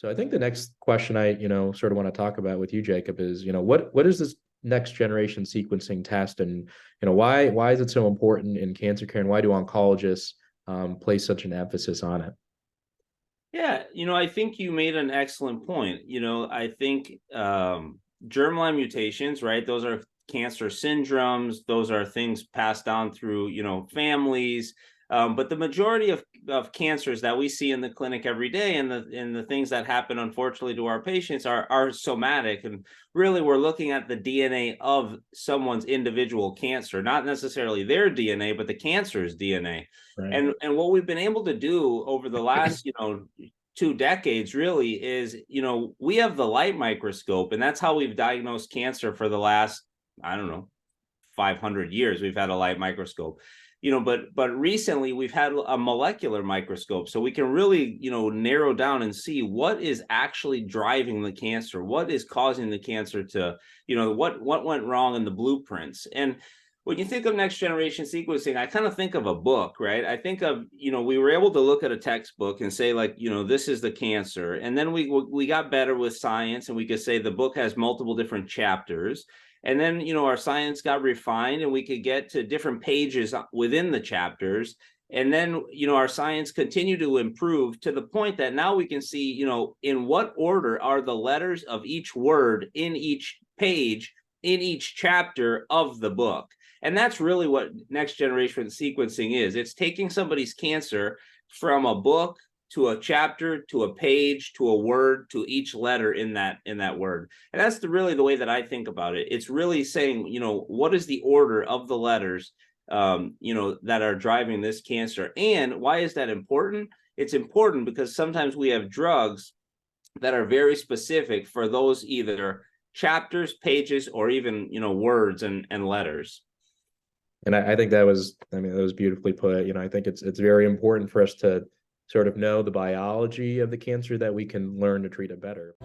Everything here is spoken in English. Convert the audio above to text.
So I think the next question I, sort of want to talk about with you, Jacob, is, what is this next generation sequencing test, and why is it so important in cancer care, and why do oncologists place such an emphasis on it? Yeah, I think you made an excellent point. I think germline mutations, right? Those are cancer syndromes. Those are things passed down through, families. But the majority of cancers that we see in the clinic every day, and the things that happen, unfortunately, to our patients are somatic. And really, we're looking at the DNA of someone's individual cancer, not necessarily their DNA, but the cancer's DNA. Right. And what we've been able to do over the last, 2 decades really is, we have the light microscope, and that's how we've diagnosed cancer for the last, I don't know, 500 years. We've had a light microscope, but recently we've had a molecular microscope, so we can really, narrow down and see what is actually driving the cancer, what is causing the cancer to, what went wrong in the blueprints. And when you think of next generation sequencing, I kind of think of a book, right? I think of, we were able to look at a textbook and say, like, this is the cancer. And then we got better with science, and we could say the book has multiple different chapters. And then, our science got refined, and we could get to different pages within the chapters. And then, our science continued to improve to the point that now we can see, in what order are the letters of each word in each page, in each chapter of the book. And that's really what next generation sequencing is. It's taking somebody's cancer from a book to a chapter to a page to a word to each letter in that word. And that's really the way that I think about it. It's really saying, what is the order of the letters that are driving this cancer. And why is that important? It's important because sometimes we have drugs that are very specific for those either chapters, pages, or even, words and letters. And I think that was, that was beautifully put. I think it's very important for us to sort of know the biology of the cancer that we can learn to treat it better.